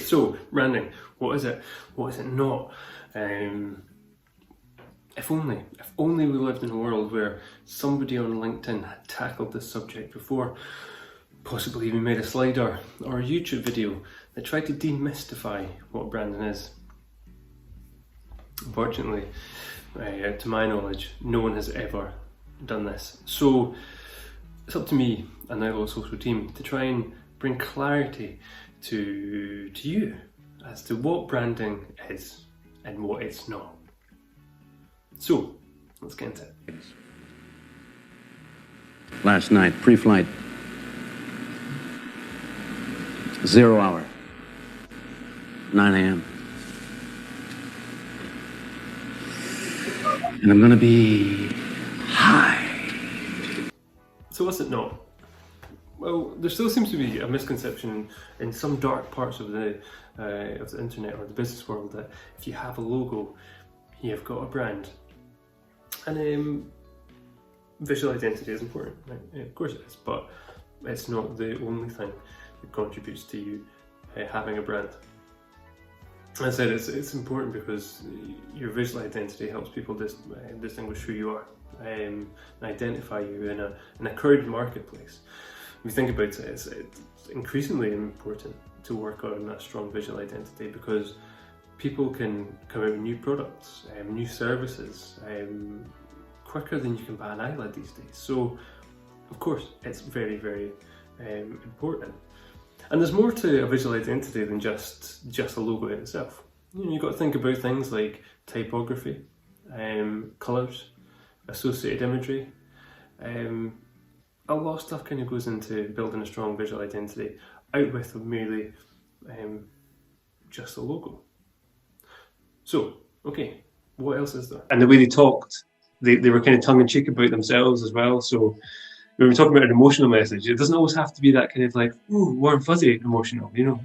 so branding, what is it? What is it not? If only we lived in a world where somebody on LinkedIn had tackled this subject before, possibly even made a slide or a YouTube video that tried to demystify what branding is. Unfortunately, to my knowledge, no one has ever done this. So it's up to me and the Outlaw Social team to try and bring clarity to you as to what branding is and what it's not. So, let's get into it. Last night, pre-flight, 0 hour, 9 a.m. And I'm gonna be high. So what's it not? Well, there still seems to be a misconception in some dark parts of the internet or the business world that if you have a logo, you've got a brand. And visual identity is important, right? Yeah, of course it is, but it's not the only thing that contributes to you having a brand. As I said, it's important because your visual identity helps people distinguish who you are and identify you in a crowded marketplace. When you think about it, it's increasingly important to work on a strong visual identity because people can come out with new products, new services, quicker than you can bat an eyelid these days. So, of course, it's very, very important. And there's more to a visual identity than just a logo in itself. You've got to think about things like typography, colours, associated imagery. A lot of stuff kind of goes into building a strong visual identity out with merely just a logo. So, okay, what else is there? And the way they talked, they were kind of tongue-in-cheek about themselves as well. So when we're talking about an emotional message, it doesn't always have to be that kind of like, ooh, warm, fuzzy emotional. You know,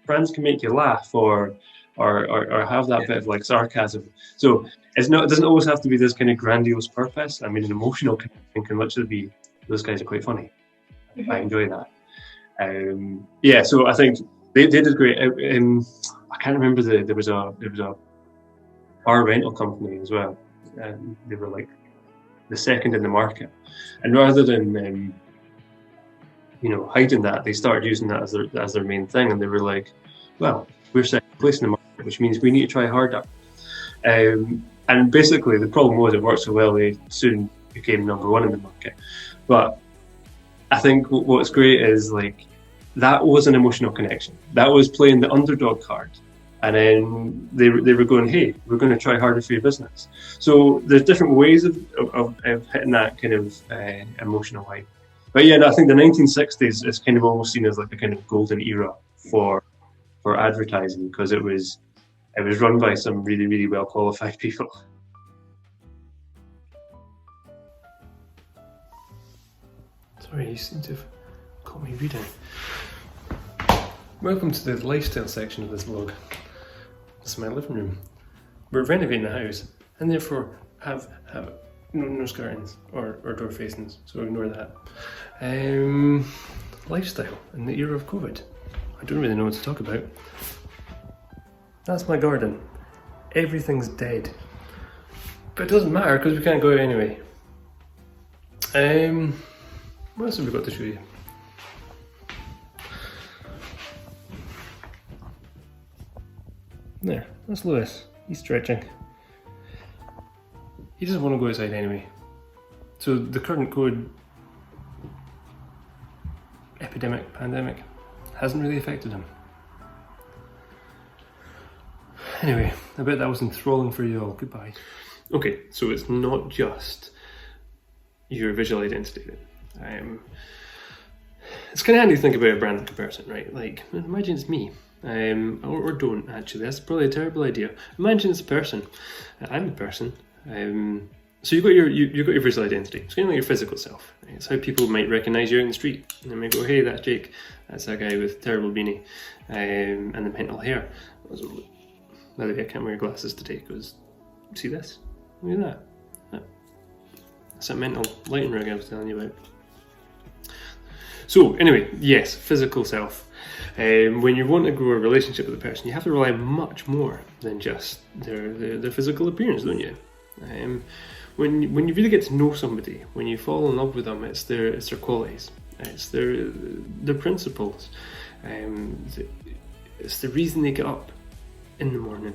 brands can make you laugh or have that bit of like sarcasm. So it doesn't always have to be this kind of grandiose purpose. I mean, an emotional thing can literally be, those guys are quite funny. I enjoy that. Yeah, so I think they did great. I can't remember there was a car rental company as well. They were like the second in the market, and rather than hiding that, they started using that as their main thing, and they were like, well, we're second place in the market, which means we need to try harder. And basically the problem was it worked so well they soon became number one in the market. But I think what's great is like that was an emotional connection. That was playing the underdog card. And then they were going, hey, we're going to try harder for your business. So there's different ways of hitting that kind of emotional high. But yeah, I think the 1960s is kind of almost seen as like a kind of golden era for advertising because it was run by some really, really well qualified people. Sorry, you seem to have caught me reading. Welcome to the lifestyle section of this vlog. This is my living room. We're renovating the house and therefore have no curtains or door facings, so ignore that. Lifestyle in the era of COVID. I don't really know what to talk about. That's my garden. Everything's dead. But it doesn't matter because we can't go out anyway. What else have we got to show you? There, that's Lewis. He's stretching. He doesn't want to go outside anyway. So the current COVID pandemic, hasn't really affected him. Anyway, I bet that was enthralling for you all. Goodbye. Okay, so it's not just your visual identity. It's kind of handy to think about a brand comparison, right? Like, imagine it's me. Or don't actually, that's probably a terrible idea. Imagine it's a person. I'm a person. So you've got your visual identity. It's kind of like your physical self. Right? It's how people might recognise you in the street. And they might go, hey, that's Jake. That's that guy with terrible beanie and the mental hair. By the way, I can't wear glasses today because, see this? Look at that. That's that mental lighting rig I was telling you about. So anyway, yes, physical self. When you want to grow a relationship with a person, you have to rely on much more than just their physical appearance, don't you? When you really get to know somebody, when you fall in love with them, it's their qualities, it's their principles, it's the reason they get up in the morning.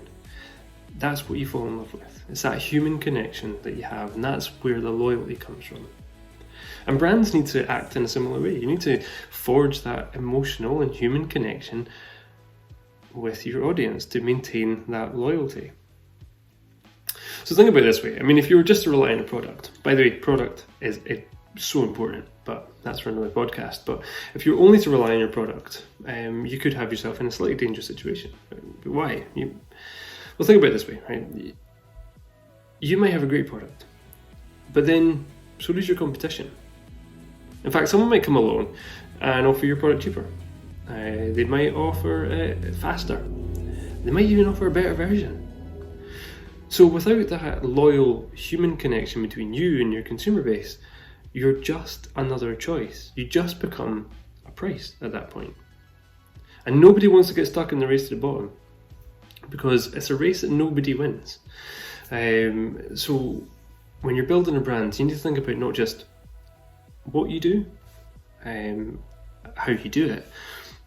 That's what you fall in love with. It's that human connection that you have, and that's where the loyalty comes from. And brands need to act in a similar way. You need to forge that emotional and human connection with your audience to maintain that loyalty. So think about it this way. I mean, if you were just to rely on a product, by the way, product is so important, but that's for another podcast. But if you're only to rely on your product, you could have yourself in a slightly dangerous situation. Why? Well, think about it this way, right? You might have a great product, but then so does your competition. In fact, someone might come along and offer your product cheaper. They might offer it faster. They might even offer a better version. So without that loyal human connection between you and your consumer base, you're just another choice. You just become a price at that point. And nobody wants to get stuck in the race to the bottom, because it's a race that nobody wins. So when you're building a brand, you need to think about not just what you do, how you do it,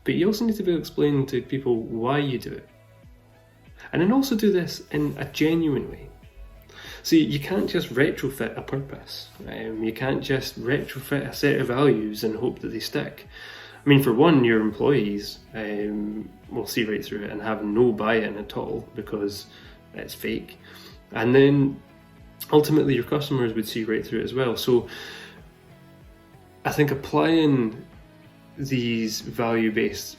but you also need to be able to explain to people why you do it. And then also do this in a genuine way. See, you can't just retrofit a purpose. You can't just retrofit a set of values and hope that they stick. I mean, for one, your employees will see right through it and have no buy-in at all because it's fake. And then ultimately your customers would see right through it as well. So I think applying these value-based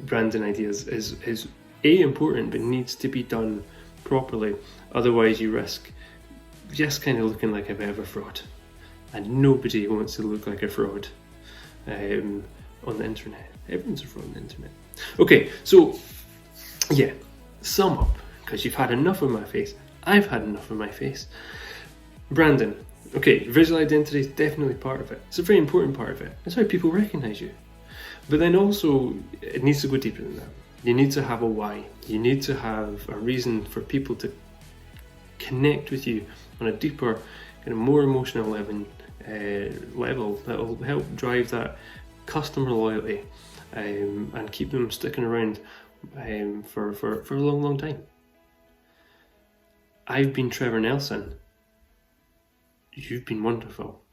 branding ideas is important, but needs to be done properly. Otherwise you risk just kind of looking like a bit of a fraud, and nobody wants to look like a fraud on the internet. Everyone's a fraud on the internet. Okay, so yeah, sum up, because you've had enough of my face. I've had enough of my face. Branding. Okay, visual identity is definitely part of it. It's a very important part of it. It's how people recognise you. But then also, it needs to go deeper than that. You need to have a why. You need to have a reason for people to connect with you on a deeper, kind of more emotional level that will help drive that customer loyalty and keep them sticking around for a long, long time. I've been Trevor Nelson. You've been wonderful.